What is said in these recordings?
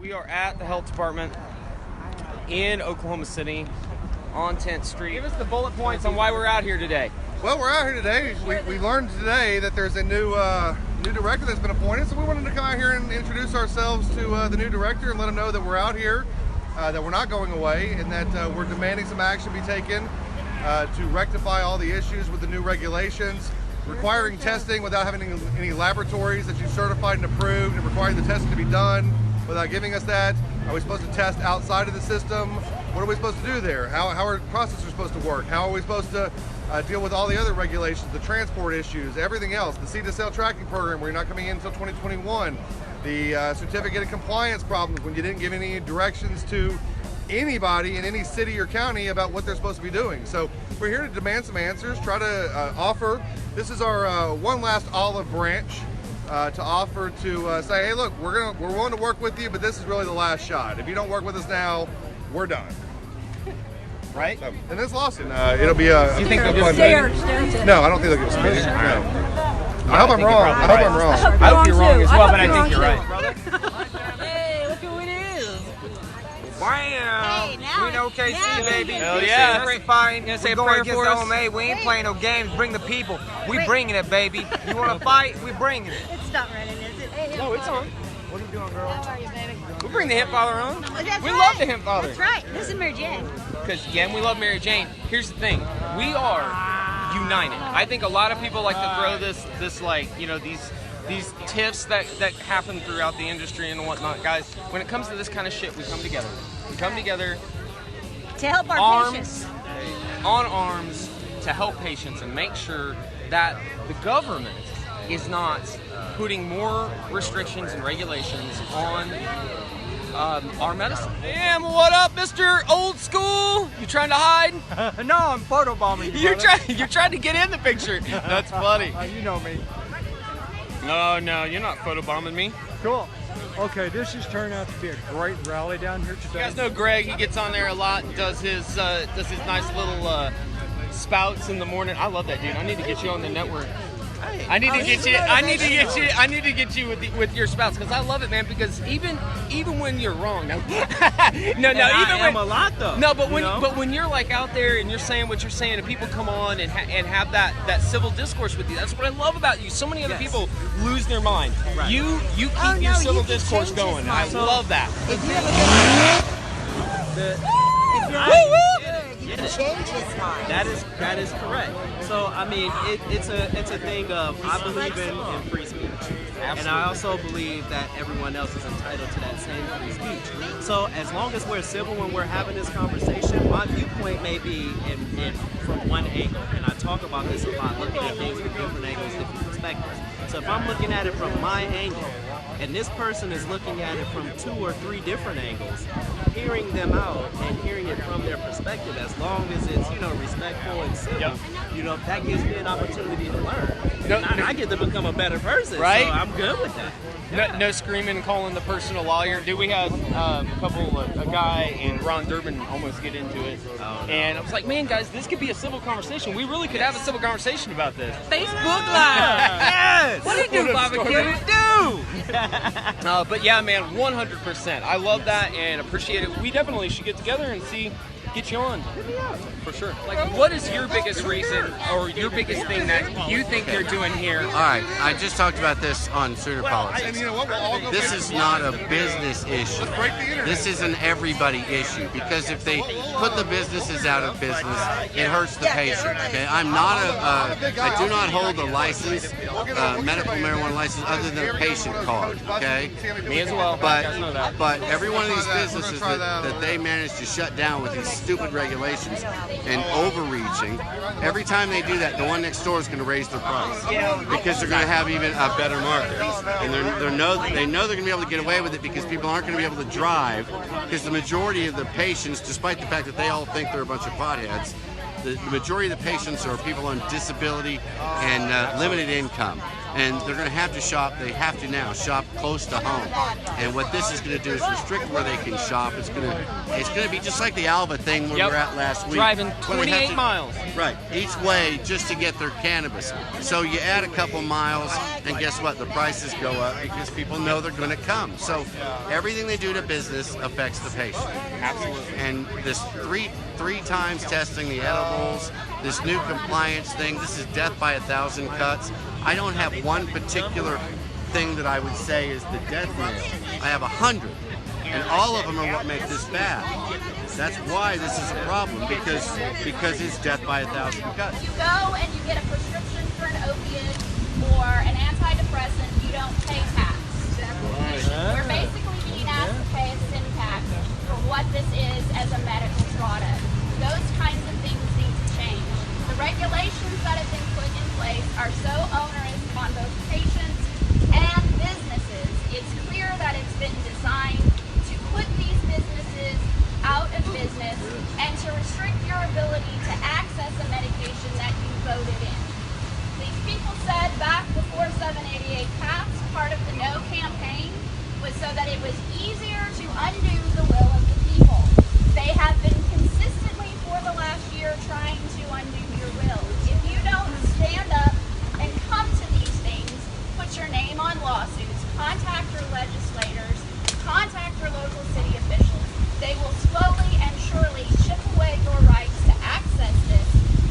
We are at the health department in Oklahoma City on 10th Street. Give us the bullet points on why we're out here today. Well, we're out here today. We learned today that there's a new director that's been appointed, so we wanted to come out here and introduce ourselves to the new director and let him know that we're out here, that we're not going away, and that we're demanding some action be taken to rectify all the issues with the new regulations, requiring testing without having any laboratories that you certified and approved, and requiring the testing to be done without giving us that. Are we supposed to test outside of the system? What are we supposed to do there? How are processors supposed to work? How are we supposed to deal with all the other regulations, the transport issues, everything else, the seed-to-sale tracking program where you're not coming in until 2021, the certificate of compliance problems when you didn't give any directions to anybody in any city or county about what they're supposed to be doing. So we're here to demand some answers, try to offer, this is our one last olive branch to offer to say, hey, look, we're willing to work with you, but this is really the last shot. If you don't work with us now, we're done. Right? So, and this lawsuit, it'll be a you think they'll fun thing. No, I don't think they'll give us money. No. I hope I'm wrong. I hope I'm wrong. I hope you're wrong as well, but I think you're right. Hey, look who it is. Wow. Hey, now we know KC, baby. Hell yeah. Great fight. Gonna say We're going prayer against for the us. OMMA. We ain't playing no games. Bring the people. We bringing it, baby. You want to fight? We bringing it. It's not running, is it? Hey, No, it's on. What are you doing, girl? How are you, baby? We bring the hip father on. That's We right. love the hip father. That's right. This is Mary Jane. Because, again, we love Mary Jane. Here's the thing. We are united. I think a lot of people like to throw this like, you know, these tiffs that happen throughout the industry and whatnot. Guys, when it comes to this kind of shit, we come together. We come together To help our arms, patients. on arms to help patients and make sure that the government is not putting more restrictions and regulations on our medicine. Damn, what up, Mr. Old School? You trying to hide? No, I'm photobombing. You're trying to get in the picture. That's funny. You know me. No, you're not photobombing me. Cool. Okay, this has turned out to be a great rally down here today. You guys know Greg. He gets on there a lot and does his nice little spouts in the morning. I love that dude. I need to get you on the network. I need to get you with your spouts because I love it, man. Because even when you're wrong, no, but when you're like out there and you're saying what you're saying, and people come on and have that civil discourse with you, that's what I love about you. So many other people lose their mind. Right. You keep your civil discourse going. I love that. If you change his mind. That is correct. So I mean, it's a thing of I believe in free speech, and I also believe that everyone else is entitled to that same free speech. So as long as we're civil when we're having this conversation, my viewpoint may be from one angle, and I talk about this a lot, looking at things from different angles, different perspectives. So if I'm looking at it from my angle, and this person is looking at it from 2 or 3 different angles, hearing them out and hearing it from their perspective, as long as it's, you know, respectful and civil, you know, that gives me an opportunity to learn. I get to become a better person, right? So I'm good with that. No screaming and calling the person a lawyer. Do we have a guy and Ron Durbin almost get into it? Oh, no. And I was like, man, guys, this could be a civil conversation. We really could have a civil conversation about this. Facebook Live. Yes. What do you do, Bobby? What do you do? But yeah, man, 100%. I love that and appreciate it. We definitely should get together and get you on. For sure. Like, what is your biggest reason or your biggest thing that you think they're doing here? All right, I just talked about this on Sooner Politics. And you know what? We'll all go This back is to not a work. business issue. Let's break the internet. This is an everybody issue because if they put the businesses out of business, it hurts the patient. Okay, I do not hold a license, medical marijuana license, other than a patient card. Okay, Me as well. but every one of these businesses that they manage to shut down with these stupid regulations and overreaching, every time they do that, the one next door is going to raise their price because they're going to have even a better market, and they know they're going to be able to get away with it because people aren't going to be able to drive because the majority of the patients, despite the fact that they all think they're a bunch of potheads, the majority of the patients are people on disability and limited income. And they're going to have to shop. They have to now shop close to home. And what this is going to do is restrict where they can shop. It's going to be just like the Alva thing where we were at last week. Driving where they have 28 to- miles. Right, each way just to get their cannabis. So you add a couple miles, and guess what? The prices go up because people know they're going to come. So everything they do to business affects the patient. Absolutely. And this three times testing the edibles, this new compliance thing, this is death by 1,000 cuts. I don't have one particular thing that I would say is the death nail. I have 100, and all of them are what make this bad. That's why this is a problem, because it's death by 1,000 cuts. You go and you get a prescription for an opiate or an antidepressant, you don't pay tax. We're basically being asked to pay a sin tax for what this is as a medical product. Those kinds of things need to change. The regulations that have been put in place are so onerous on both patients and businesses. It's clear that it's been designed to put these businesses out of business and to restrict your ability to access a medication that you voted in. These people said back before 788 passed, part of the No campaign was so that it was easier to undo the will of the people. They have been consistently for the last year trying to undo your will. If you don't stand up and come to these things, put your name on lawsuits, contact your legislators, contact your local city officials, they will slowly and surely chip away your rights to access this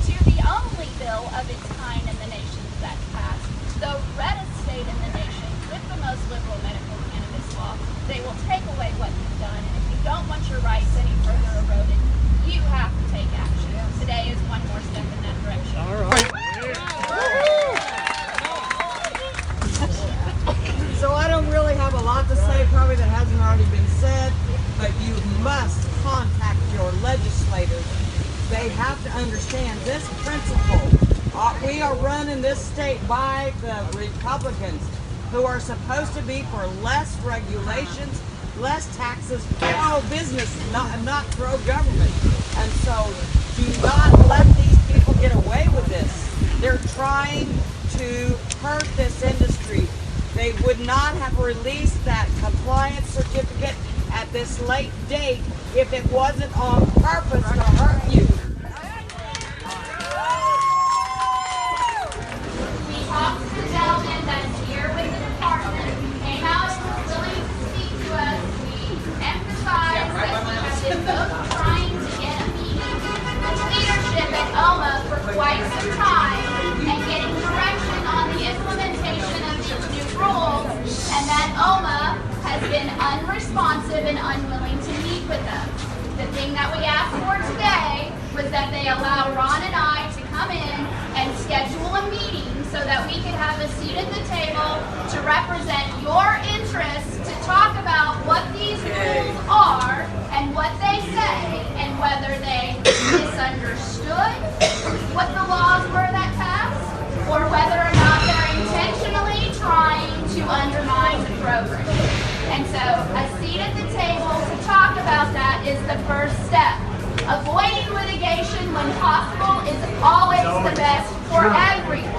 to the only bill of its kind in the nation that's passed, the reddest state in the nation with the most liberal medical cannabis law. They will take away what you've done, and if you don't want your rights any further eroded, you have to take action. Today is one more step in that direction. All right. So I don't really have a lot to say, probably that hasn't already been said, but you must contact your legislators. They have to understand this principle. We are running this state by the Republicans, who are supposed to be for less regulations, less taxes, pro-business, not pro-government. And so do not let these people get away with this. They're trying to hurt this industry. They would not have released that compliance certificate at this late date if it wasn't on purpose to hurt you. We talked to the gentleman that's here with the department, who came out and was willing to speak to us. We emphasized that we have been both trying to get a meeting with leadership at OMMA for quite some time and getting direction on the implementation of these new rules, and that OMMA has been unresponsive and unwilling to meet with us. The thing that we asked for today was that they allow Ron and I to come in and schedule a meeting so that we could have a seat at the table to represent your interests, to talk about what these rules are and what they say and whether they misunderstood what the laws were that passed or whether or not they're intentionally trying to undermine the program. And so a seat at the table to talk about that is the first step. Avoiding litigation when possible is always the best for everyone.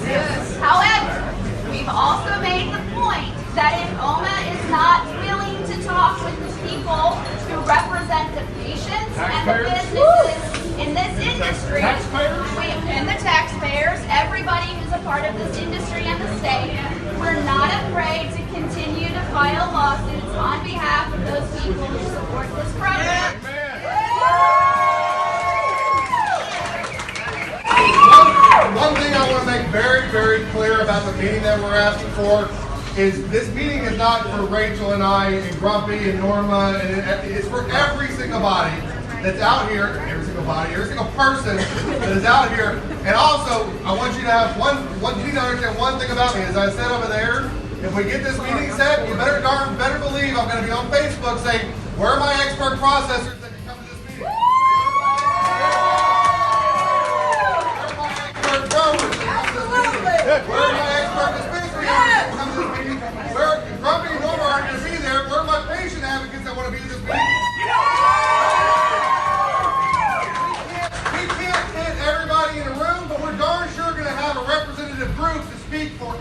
Yes. However, we've also made the point that if OMMA is not willing to talk with the people who represent the patients and the businesses in this industry, and the taxpayers, everybody who's a part of this industry and the state, we're not afraid to continue to file lawsuits on behalf of those people who support this program. One thing I want to make very, very clear about the meeting that we're asking for is this meeting is not for Rachel and I and Grumpy and Norma, and it's for every single body that's out here, every single person that is out here. And also, I want you to have you need to understand one thing about me. As I said over there, if we get this meeting set, you better believe I'm going to be on Facebook saying, where are my expert processors that can come to this meeting? Where are my expert dispensary owners that come to this meeting? Where Grumpy and Norma aren't going to be there? Where are my patient advocates that want to be at this meeting? We can't fit everybody in a room, but we're darn sure going to have a representative group to speak for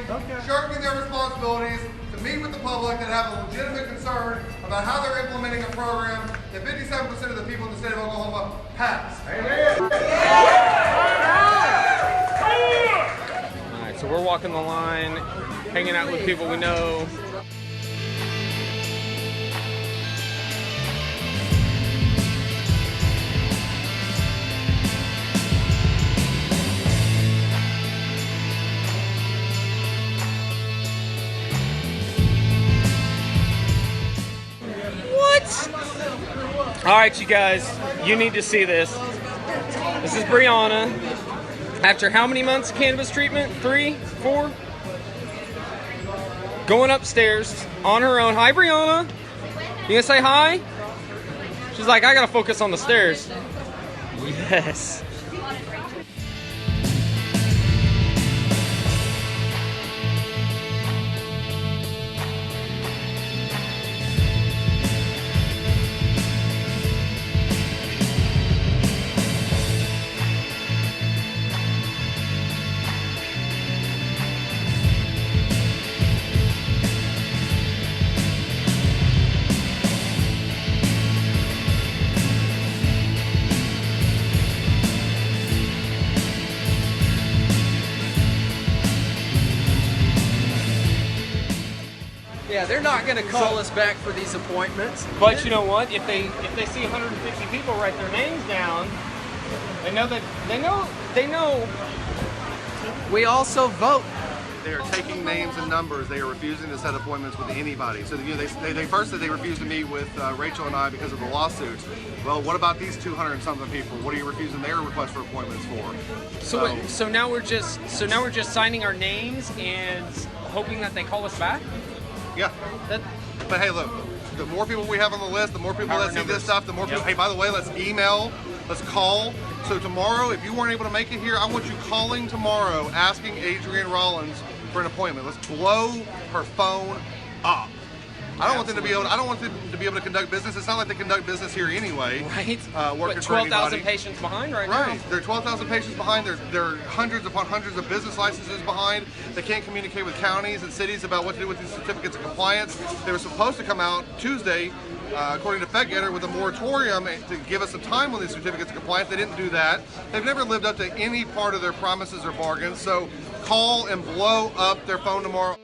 building, shirking their responsibilities to meet with the public that have a legitimate concern about how they're implementing a program that 57% of the people in the state of Oklahoma pass. Amen. All right, so we're walking the line, hanging out with people we know. All right, you guys, you need to see this. This is Brianna. After how many months of cannabis treatment? 3, 4? Going upstairs on her own. Hi, Brianna. You gonna say hi? She's like, I gotta focus on the stairs. Yes. Yeah, they're not going to call us back for these appointments. But you know what? If they see 150 people write their names down, they know. We also vote. They are taking names and numbers. They are refusing to set appointments with anybody. So they first said they refused to meet with Rachel and I because of the lawsuits. Well, what about these 200 and something people? What are you refusing their request for appointments for? So now we're just signing our names and hoping that they call us back. Yeah. But hey, look, the more people we have on the list, the more people that see this stuff, the more people, hey, by the way, let's email, let's call. So tomorrow, if you weren't able to make it here, I want you calling tomorrow asking Adrienne Rollins for an appointment. Let's blow her phone up. I don't want them to be able to conduct business. It's not like they conduct business here anyway. Right. Working for 12,000 patients behind right now. Right. There are 12,000 patients behind. There are hundreds upon hundreds of business licenses behind. They can't communicate with counties and cities about what to do with these certificates of compliance. They were supposed to come out Tuesday, according to FedGetter, with a moratorium to give us some time on these certificates of compliance. They didn't do that. They've never lived up to any part of their promises or bargains. So call and blow up their phone tomorrow.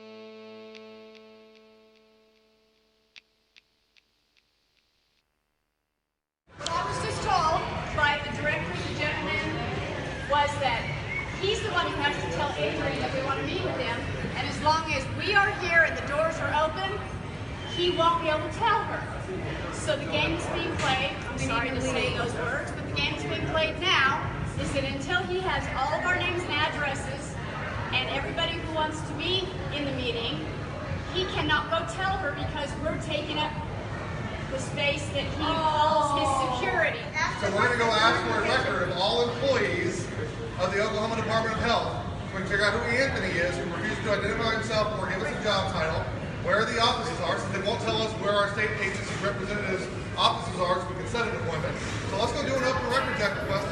I was just told by the director, the gentleman, was that he's the one who has to tell Adrienne that we want to meet with him, and as long as we are here and the doors are open, he won't be able to tell her. So the game is being played. I'm sorry to say those words, but the game is being played now is that until he has all of our names and addresses and everybody who wants to be in the meeting, he cannot go tell her because we're taking up the space that he calls his security. So we're going to go ask for a record of all employees of the Oklahoma Department of Health. We're going to figure out who Anthony is, who refused to identify himself or give us a job title, where the offices are, since they won't tell us where our state agency representatives' offices are, so we can set an appointment. So let's go do an open records act request